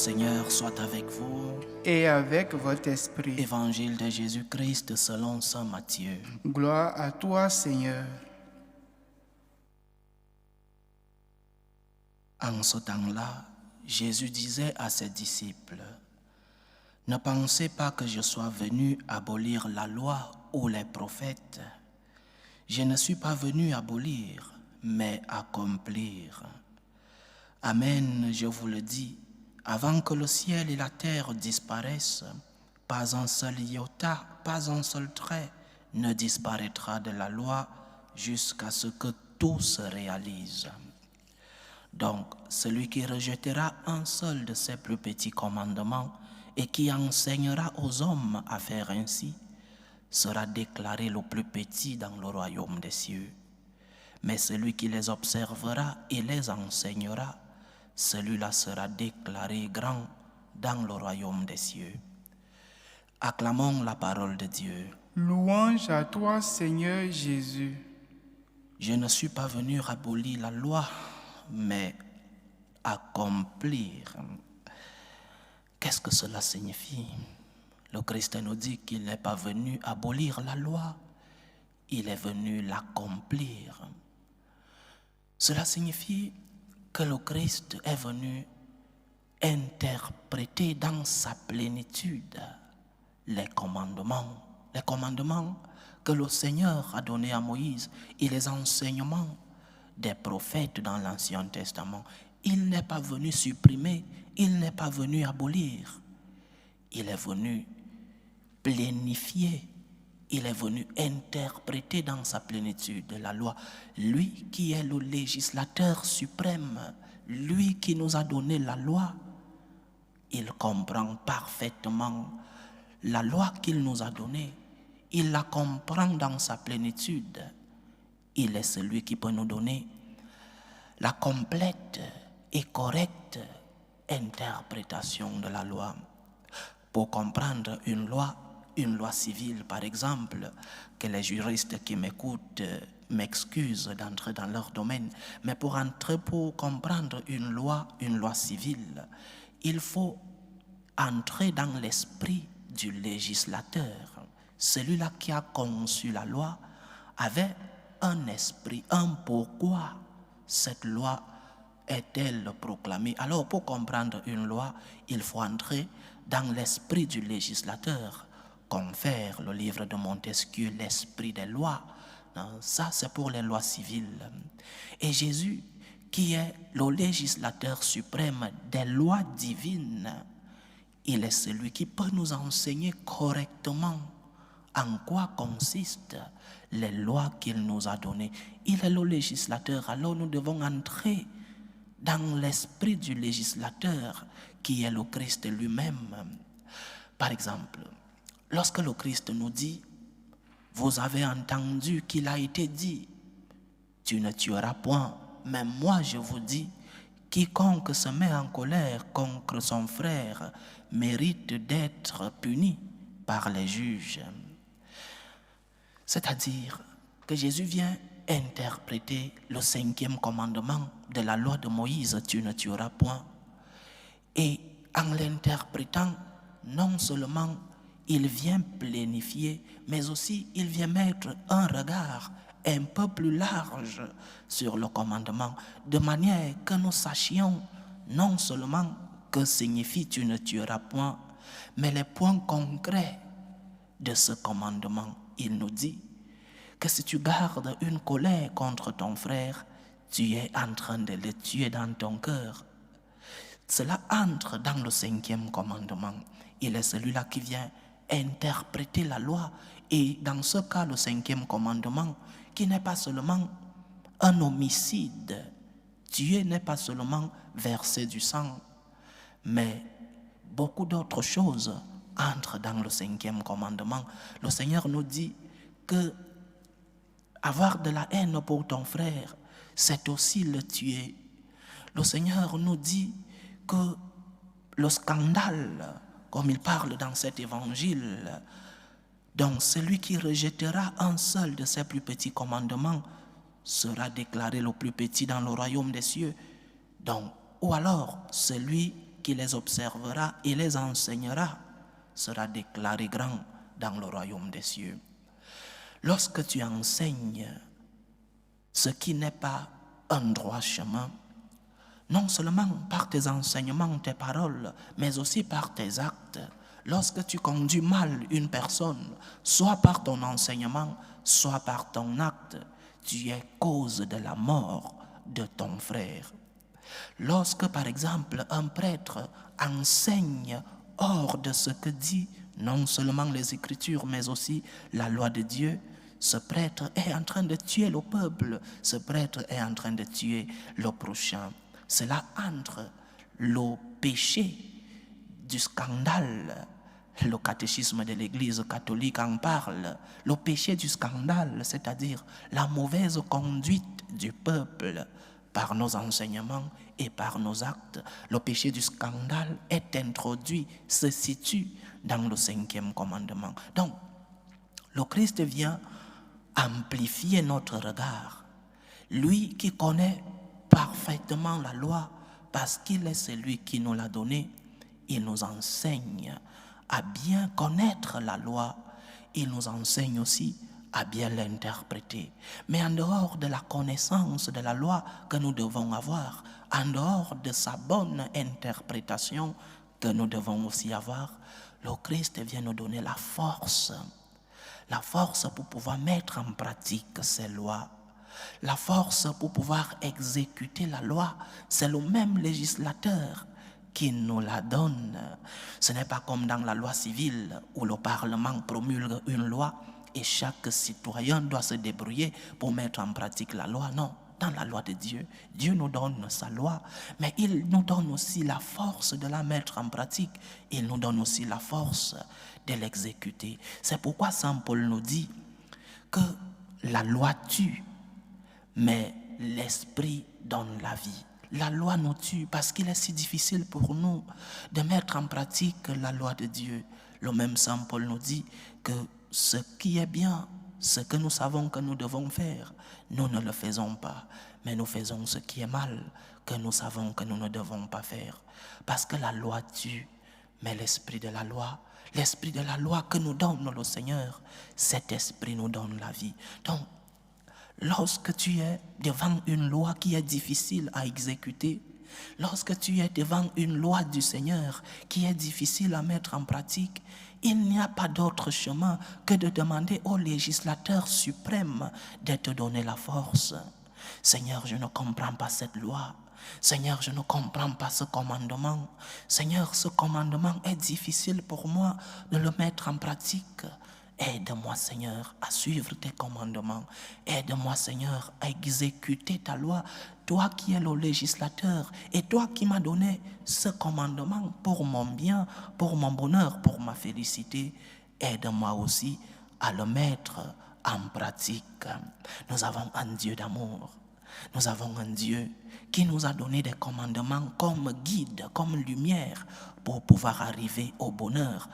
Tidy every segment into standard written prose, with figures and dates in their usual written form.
Seigneur soit avec vous. Et avec votre esprit. Évangile de Jésus-Christ selon saint Matthieu. Gloire à toi, Seigneur. En ce temps-là, Jésus disait à ses disciples, « Ne pensez pas que je sois venu abolir la loi ou les prophètes. Je ne suis pas venu abolir, mais accomplir. Amen, je vous le dis, avant que le ciel et la terre disparaissent, pas un seul iota, pas un seul trait ne disparaîtra de la loi jusqu'à ce que tout se réalise. Donc, celui qui rejettera un seul de ces plus petits commandements et qui enseignera aux hommes à faire ainsi, sera déclaré le plus petit dans le royaume des cieux. Mais celui qui les observera et les enseignera, celui-là sera déclaré grand dans le royaume des cieux. » Acclamons la parole de Dieu. Louange à toi, Seigneur Jésus. Je ne suis pas venu abolir la loi, mais accomplir. Qu'est-ce que cela signifie? Le Christ nous dit qu'il n'est pas venu abolir la loi, il est venu l'accomplir. Cela signifie que le Christ est venu interpréter dans sa plénitude les commandements que le Seigneur a donnés à Moïse et les enseignements des prophètes dans l'Ancien Testament. Il n'est pas venu supprimer, il n'est pas venu abolir, il est venu plénifier, il est venu interpréter dans sa plénitude la loi. Lui qui est le législateur suprême, lui qui nous a donné la loi, il comprend parfaitement la loi qu'il nous a donnée. Il la comprend dans sa plénitude. Il est celui qui peut nous donner la complète et correcte interprétation de la loi. Pour comprendre une loi civile par exemple, que les juristes qui m'écoutent m'excusent d'entrer dans leur domaine, mais pour comprendre une loi civile, il faut entrer dans l'esprit du législateur. Celui-là qui a conçu la loi avait un esprit, un pourquoi cette loi est-elle proclamée. Alors pour comprendre une loi, il faut entrer dans l'esprit du législateur, confère le livre de Montesquieu, l'esprit des lois. Ça, c'est pour les lois civiles. Et Jésus, qui est le législateur suprême des lois divines, il est celui qui peut nous enseigner correctement en quoi consistent les lois qu'il nous a données. Il est le législateur, alors nous devons entrer dans l'esprit du législateur qui est le Christ lui-même. Par exemple, lorsque le Christ nous dit, vous avez entendu qu'il a été dit, tu ne tueras point, mais moi je vous dis, quiconque se met en colère contre son frère mérite d'être puni par les juges. C'est-à-dire que Jésus vient interpréter le 5e commandement de la loi de Moïse, tu ne tueras point. Et en l'interprétant, non seulement il vient plénifier, mais aussi il vient mettre un regard un peu plus large sur le commandement, de manière que nous sachions non seulement que signifie tu ne tueras point, mais les points concrets de ce commandement. Il nous dit que si tu gardes une colère contre ton frère, tu es en train de le tuer dans ton cœur. Cela entre dans le 5e commandement. Il est celui-là qui vient interpréter la loi. Et dans ce cas, le 5e commandement, qui n'est pas seulement un homicide, tuer n'est pas seulement verser du sang, mais beaucoup d'autres choses entrent dans le 5e commandement. Le Seigneur nous dit que avoir de la haine pour ton frère, c'est aussi le tuer. Le Seigneur nous dit que le scandale, comme il parle dans cet évangile, donc celui qui rejettera un seul de ces plus petits commandements sera déclaré le plus petit dans le royaume des cieux. Donc, ou alors celui qui les observera et les enseignera sera déclaré grand dans le royaume des cieux. Lorsque tu enseignes ce qui n'est pas un droit chemin, non seulement par tes enseignements, tes paroles, mais aussi par tes actes, lorsque tu conduis mal une personne, soit par ton enseignement, soit par ton acte, tu es cause de la mort de ton frère. Lorsque, par exemple, un prêtre enseigne hors de ce que dit non seulement les Écritures, mais aussi la loi de Dieu, ce prêtre est en train de tuer le peuple, ce prêtre est en train de tuer le prochain. Cela entre le péché du scandale. Le catéchisme de l'Église catholique en parle. Le péché du scandale, c'est-à-dire la mauvaise conduite du peuple par nos enseignements et par nos actes. Le péché du scandale est introduit, se situe dans le 5e commandement. Donc, le Christ vient amplifier notre regard. Lui qui connaît parfaitement la loi, parce qu'il est celui qui nous l'a donnée, il nous enseigne à bien connaître la loi. Il nous enseigne aussi à bien l'interpréter. Mais en dehors de la connaissance de la loi que nous devons avoir, en dehors de sa bonne interprétation que nous devons aussi avoir, le Christ vient nous donner la force pour pouvoir mettre en pratique ces lois. La force pour pouvoir exécuter la loi, c'est le même législateur qui nous la donne. Ce n'est pas comme dans la loi civile où le Parlement promulgue une loi et chaque citoyen doit se débrouiller pour mettre en pratique la loi. Non, dans la loi de Dieu, Dieu nous donne sa loi, mais il nous donne aussi la force de la mettre en pratique. Il nous donne aussi la force de l'exécuter. C'est pourquoi Saint Paul nous dit que la loi tue, mais l'esprit donne la vie. La loi nous tue parce qu'il est si difficile pour nous de mettre en pratique la loi de Dieu. Le même Saint Paul nous dit que ce qui est bien, ce que nous savons que nous devons faire, nous ne le faisons pas, mais nous faisons ce qui est mal, que nous savons que nous ne devons pas faire. Parce que la loi tue, mais l'esprit de la loi que nous donne le Seigneur, cet esprit nous donne la vie. Donc, lorsque tu es devant une loi qui est difficile à exécuter, lorsque tu es devant une loi du Seigneur qui est difficile à mettre en pratique, il n'y a pas d'autre chemin que de demander au législateur suprême de te donner la force. Seigneur, je ne comprends pas cette loi. Seigneur, je ne comprends pas ce commandement. Seigneur, ce commandement est difficile pour moi de le mettre en pratique. Aide-moi, Seigneur, à suivre tes commandements. Aide-moi, Seigneur, à exécuter ta loi. Toi qui es le législateur et toi qui m'as donné ce commandement pour mon bien, pour mon bonheur, pour ma félicité, aide-moi aussi à le mettre en pratique. Nous avons un Dieu d'amour. Nous avons un Dieu qui nous a donné des commandements comme guide, comme lumière pour pouvoir arriver au bonheur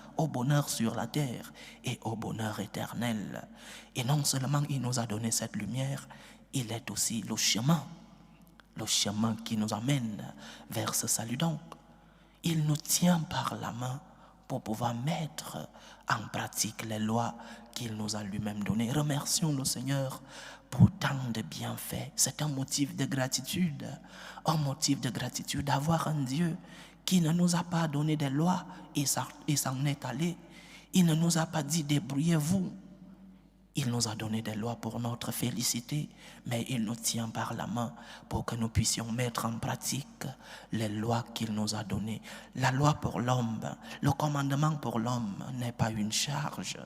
sur la terre et au bonheur éternel. Et non seulement il nous a donné cette lumière, il est aussi le chemin qui nous amène vers ce salut. Donc, il nous tient par la main pour pouvoir mettre en pratique les lois qu'il nous a lui-même données. Remercions le Seigneur pour tant de bienfaits. C'est un motif de gratitude d'avoir un Dieu qui ne nous a pas donné des lois et s'en est allé. Il ne nous a pas dit débrouillez-vous. Il nous a donné des lois pour notre félicité, mais il nous tient par la main pour que nous puissions mettre en pratique les lois qu'il nous a données. La loi pour l'homme, le commandement pour l'homme n'est pas une charge.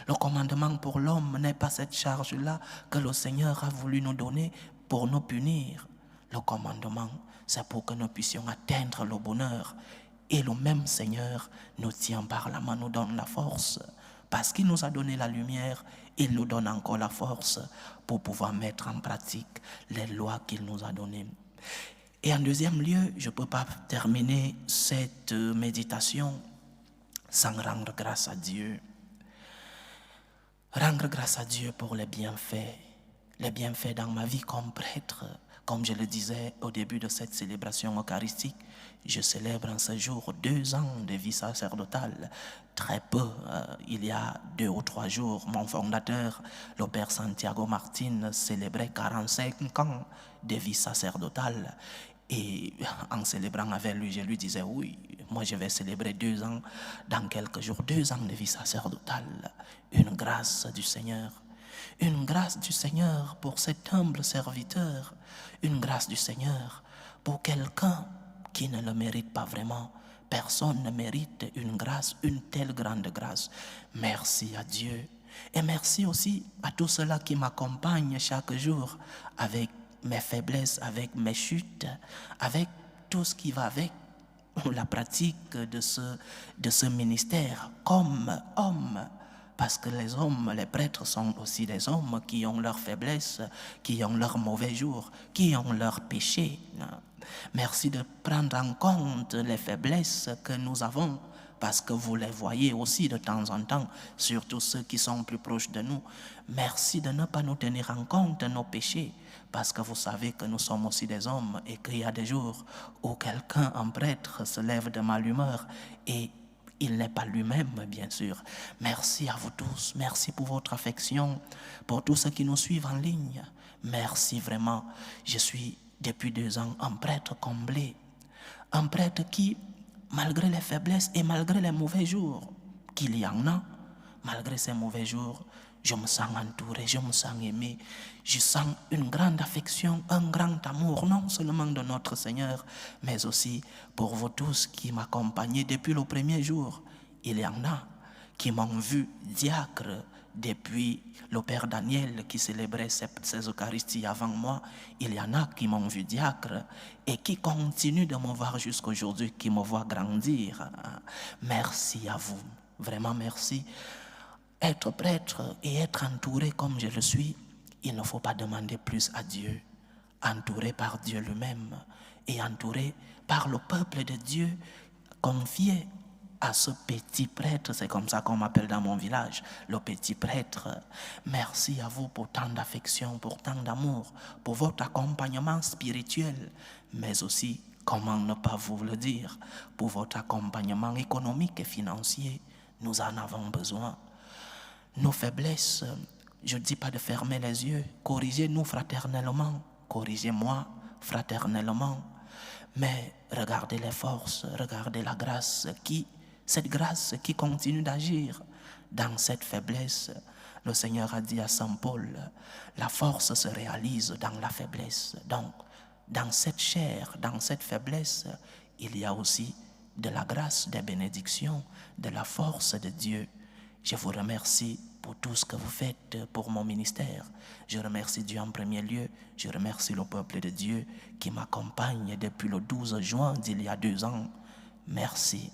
Le commandement pour l'homme n'est pas cette charge-là que le Seigneur a voulu nous donner pour nous punir. Le commandement, c'est pour que nous puissions atteindre le bonheur. Et le même Seigneur nous tient par la main, nous donne la force. Parce qu'il nous a donné la lumière, il nous donne encore la force pour pouvoir mettre en pratique les lois qu'il nous a données. Et en deuxième lieu, je ne peux pas terminer cette méditation sans rendre grâce à Dieu. Rendre grâce à Dieu pour les bienfaits dans ma vie comme prêtre, Comme je le disais au début de cette célébration eucharistique, je célèbre en ce jour 2 ans de vie sacerdotale. Très peu, il y a 2 ou 3 jours, mon fondateur, le Père Santiago Martin, célébrait 45 ans de vie sacerdotale. Et en célébrant avec lui, je lui disais, oui, moi je vais célébrer 2 ans dans quelques jours, 2 ans de vie sacerdotale. Une grâce du Seigneur. Une grâce du Seigneur pour cet humble serviteur. Une grâce du Seigneur pour quelqu'un qui ne le mérite pas vraiment. Personne ne mérite une grâce, une telle grande grâce. Merci à Dieu. Et merci aussi à tous ceux-là qui m'accompagnent chaque jour avec mes faiblesses, avec mes chutes, avec tout ce qui va avec la pratique de ce ministère comme homme. Parce que les hommes, les prêtres sont aussi des hommes qui ont leurs faiblesses, qui ont leurs mauvais jours, qui ont leurs péchés. Merci de prendre en compte les faiblesses que nous avons, parce que vous les voyez aussi de temps en temps, surtout ceux qui sont plus proches de nous. Merci de ne pas nous tenir en compte nos péchés, parce que vous savez que nous sommes aussi des hommes et qu'il y a des jours où quelqu'un, un prêtre, se lève de mal humeur et il n'est pas lui-même, bien sûr. Merci à vous tous. Merci pour votre affection, pour tous ceux qui nous suivent en ligne. Merci vraiment. Je suis depuis 2 ans un prêtre comblé. Un prêtre qui, malgré les faiblesses et malgré les mauvais jours qu'il y en a, malgré ces mauvais jours, je me sens entouré, je me sens aimé, je sens une grande affection, un grand amour, non seulement de notre Seigneur, mais aussi pour vous tous qui m'accompagnez depuis le premier jour. Il y en a qui m'ont vu diacre depuis le Père Daniel qui célébrait ces Eucharisties avant moi. Il y en a qui m'ont vu diacre et qui continuent de me voir jusqu'aujourd'hui, qui me voient grandir. Merci à vous, vraiment merci. Être prêtre et être entouré comme je le suis, il ne faut pas demander plus à Dieu. Entouré par Dieu lui-même et entouré par le peuple de Dieu, confié à ce petit prêtre, c'est comme ça qu'on m'appelle dans mon village, le petit prêtre. Merci à vous pour tant d'affection, pour tant d'amour, pour votre accompagnement spirituel, mais aussi, comment ne pas vous le dire, pour votre accompagnement économique et financier. Nous en avons besoin. Nos faiblesses, je ne dis pas de fermer les yeux, corrigez-nous fraternellement, corrigez-moi fraternellement, mais regardez les forces, regardez la grâce cette grâce qui continue d'agir dans cette faiblesse. Le Seigneur a dit à Saint Paul, la force se réalise dans la faiblesse. Donc, dans cette chair, dans cette faiblesse, il y a aussi de la grâce, des bénédictions, de la force de Dieu. Je vous remercie pour tout ce que vous faites pour mon ministère. Je remercie Dieu en premier lieu. Je remercie le peuple de Dieu qui m'accompagne depuis le 12 juin d'il y a 2 ans. Merci.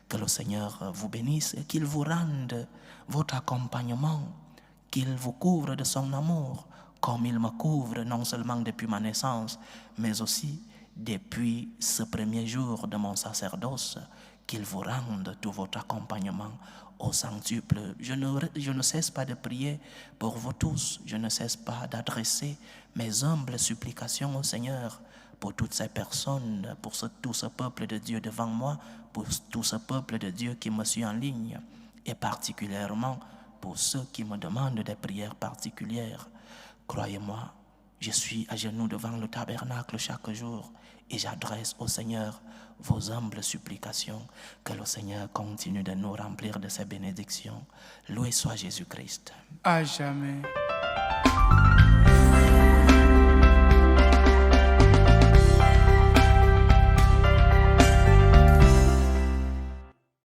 Que le Seigneur vous bénisse et qu'il vous rende votre accompagnement, qu'il vous couvre de son amour, comme il me couvre non seulement depuis ma naissance, mais aussi depuis ce premier jour de mon sacerdoce, qu'il vous rende tout votre accompagnement au centuple. Je ne cesse pas de prier pour vous tous, je ne cesse pas d'adresser mes humbles supplications au Seigneur pour toutes ces personnes, pour tout ce peuple de Dieu devant moi, pour tout ce peuple de Dieu qui me suit en ligne, et particulièrement pour ceux qui me demandent des prières particulières. Croyez-moi, je suis à genoux devant le tabernacle chaque jour et j'adresse au Seigneur vos humbles supplications. Que le Seigneur continue de nous remplir de ses bénédictions. Loué soit Jésus-Christ. À jamais.